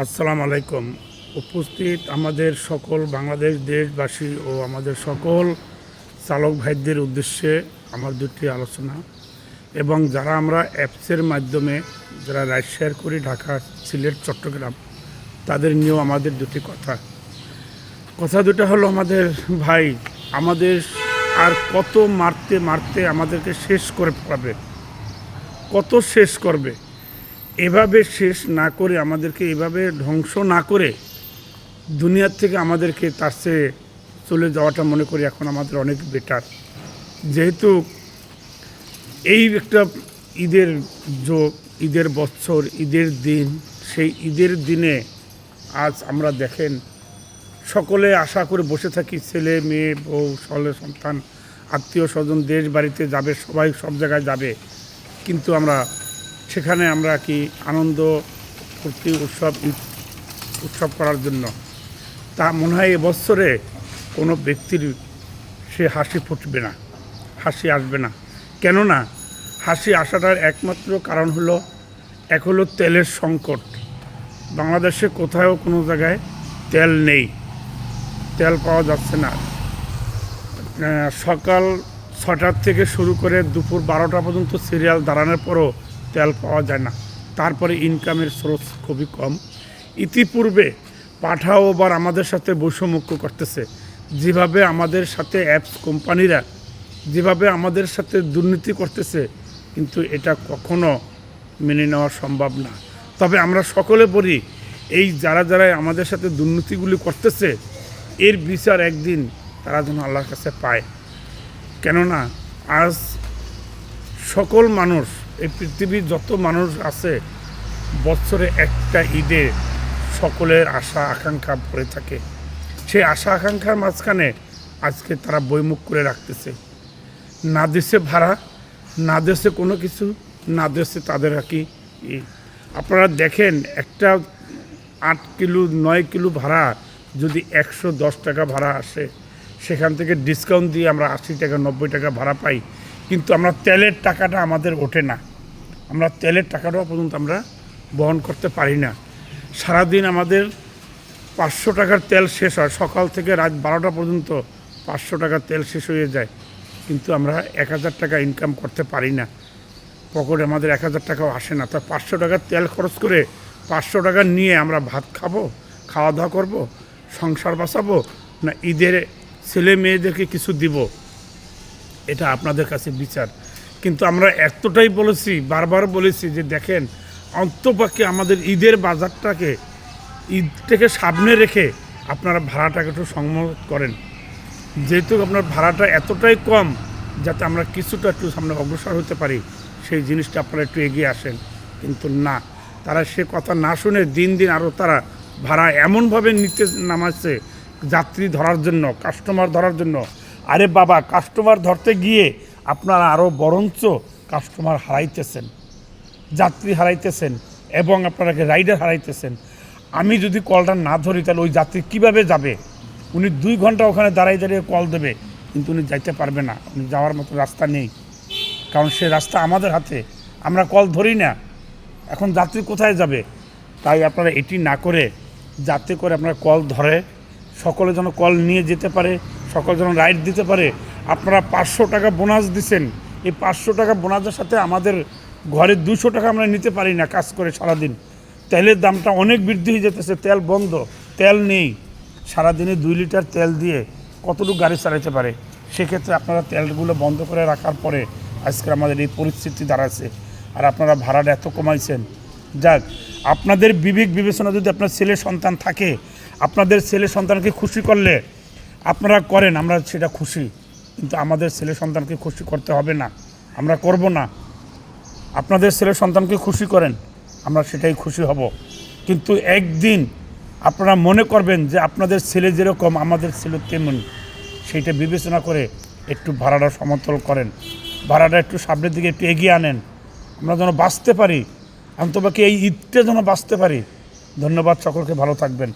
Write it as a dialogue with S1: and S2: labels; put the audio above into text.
S1: আসসালামু আলাইকুম। উপস্থিত আমাদের সকল বাংলাদেশ দেশবাসী ও আমাদের সকল চালক ভাইদের উদ্দেশ্যে আমার দুটি আলোচনা এবং যারা আমরা অ্যাপসের মাধ্যমে যারা রাইড শেয়ার করি ঢাকা, সিলেট, চট্টগ্রাম, তাদের নিয়েও আমাদের দুটি কথা দুটো হলো, আমাদের ভাই আমাদের আর কত মারতে মারতে আমাদেরকে শেষ করে ফেলাবে, কত শেষ করবে। এভাবে শেষ না করে, আমাদেরকে এভাবে ধ্বংস না করে দুনিয়ার থেকে আমাদেরকে তার চেয়ে চলে যাওয়াটা মনে করি এখন আমাদের অনেক বেটার। যেহেতু এই একটা ঈদের যোগ, ঈদের বছর, ঈদের দিন, সেই ঈদের দিনে আজ আমরা দেখেন সকলে আশা করে বসে থাকি, ছেলে মেয়ে বউ সলে সন্তান আত্মীয় স্বজন দেশ বাড়িতে যাবে, সবাই সব জায়গায় যাবে, কিন্তু সেখানে আমরা কি আনন্দ ফুর্তি উৎসব করার জন্য, তা মনে হয় এবছরে কোনো ব্যক্তির সে হাসি ফুটবে না, হাসি আসবে না। কেননা হাসি আসাটার একমাত্র কারণ হলো, এক হলো তেলের সংকট। বাংলাদেশে কোথাও কোনো জায়গায় তেল নেই, তেল পাওয়া যাচ্ছে না। সকাল 6টার থেকে শুরু করে দুপুর 12টা পর্যন্ত সিরিয়াল দাঁড়ানোর পরও তেল পাওয়া যায় না। তারপরে ইনকামের স্রোত খুবই কম। ইতিপূর্বে পাঠাও আবার আমাদের সাথে বৈষম্য করতেছে, যেভাবে আমাদের সাথে অ্যাপস কোম্পানিরা যেভাবে আমাদের সাথে দুর্নীতি করতেছে, কিন্তু এটা কখনো মেনে নেওয়া সম্ভব না। তবে আমরা সকলে বলি, এই যারা আমাদের সাথে দুর্নীতিগুলি করতেছে, এর বিচার একদিন তারা যেন আল্লাহর কাছে পায়। কেননা আজ সকল মানুষ, এই পৃথিবীর যত মানুষ আছে, বছরে একটা ঈদে সকলের আশা আকাঙ্ক্ষা পড়ে থাকে। সেই আশা আকাঙ্ক্ষার মাঝখানে আজকে তারা বইমুখ করে রাখতেছে, না দেশে ভাড়া, না দেশে কোনো কিছু, না দেশে তাদের কি। আপনারা দেখেন, একটা 8 কিলো 9 কিলো ভাড়া যদি 110 টাকা ভাড়া আসে, সেখান থেকে ডিসকাউন্ট দিয়ে আমরা 80 টাকা 90 টাকা ভাড়া পাই, কিন্তু আমরা তেলের টাকাটা আমাদের ওঠে না, আমরা তেলের টাকাটাও পর্যন্ত আমরা বহন করতে পারি না। সারাদিন আমাদের 500 টাকার তেল শেষ হয়, সকাল থেকে রাত 12টা পর্যন্ত 500 টাকার তেল শেষ হয়ে যায়, কিন্তু আমরা 1000 টাকা ইনকাম করতে পারি না। পকেটে আমাদের 1000 টাকাও আসে না। তা 500 টাকার তেল খরচ করে 500 টাকা নিয়ে আমরা ভাত খাবো, খাওয়া দাওয়া করবো, সংসার বাঁচাবো, না ঈদের ছেলে মেয়েদেরকে কিছু দিব? এটা আপনাদের কাছে বিচার। কিন্তু আমরা এতটাই বলেছি, বারবার বলেছি যে দেখেন, অন্তপক্ষে আমাদের ঈদের বাজারটাকে, ঈদটাকে সামনে রেখে আপনারা ভাড়াটাকে একটু সংযত করেন। যেহেতু আপনার ভাড়াটা এতটাই কম, যাতে আমরা কিছুটা একটু সামনে অগ্রসর হতে পারি, সেই জিনিসটা আপনারা একটু এগিয়ে আসেন। কিন্তু না, তারা সে কথা না শুনে দিন দিন আরও তারা ভাড়া এমনভাবে নিতে নামাচ্ছে যাত্রী ধরার জন্য, কাস্টমার ধরার জন্য। আরে বাবা, কাস্টমার ধরতে গিয়ে আপনারা আরও বরঞ্চ কাস্টমার হারাইতেছেন, যাত্রী হারাইতেছেন, এবং আপনারাকে রাইডার হারাইতেছেন। আমি যদি কলটা না ধরি, তাহলে ওই যাত্রী কীভাবে যাবে? উনি 2 ঘন্টা ওখানে দাঁড়িয়ে কল দেবে, কিন্তু উনি যাইতে পারবে না, উনি যাওয়ার মতো রাস্তা নেই, কারণ সে রাস্তা আমাদের হাতে, আমরা কল ধরি না। এখন যাত্রী কোথায় যাবে? তাই আপনারা এটি না করে, যাতে করে আপনারা কল ধরে সকলে যেন কল নিয়ে যেতে পারে, সকলে যেন রাইড দিতে পারে। আপনারা 500 টাকা বোনাস দিচ্ছেন, এই 500 টাকা বোনাসের সাথে আমাদের ঘরে 200 টাকা আমরা নিতে পারি না কাজ করে সারাদিন। তেলের দামটা অনেক বৃদ্ধি হয়ে যেতেছে, তেল বন্ধ, তেল নেই। সারাদিনে 2 লিটার তেল দিয়ে কতটুকু গাড়ি চালাতে পারে? সেক্ষেত্রে আপনারা তেলগুলো বন্ধ করে রাখার পরে আজকে আমাদের এই পরিস্থিতি দাঁড়াচ্ছে। আর আপনারা ভাড়াটা এত কমাইছেন। যাক, আপনাদের বিবেক বিবেচনা যদি আপনার ছেলে সন্তান থাকে, আপনাদের ছেলে সন্তানকে খুশি করলে আপনারা করেন, আমরা সেটা খুশি। কিন্তু আমাদের ছেলে সন্তানকে খুশি করতে হবে না, আমরা করব না। আপনাদের ছেলে সন্তানকে খুশি করেন, আমরা সেটাই খুশি হব। কিন্তু একদিন আপনারা মনে করবেন যে আপনাদের ছেলে যেরকম আমাদের ছেলে তেমন, সেইটা বিবেচনা করে একটু ভাড়াটা সমতল করেন, ভাড়াটা একটু সামনের দিকে একটু এগিয়ে আনেন, আমরা যেন বাঁচতে পারি, অন্তত এই ঈদটা যেন বাঁচতে পারি। ধন্যবাদ, সকলকে ভালো থাকবেন।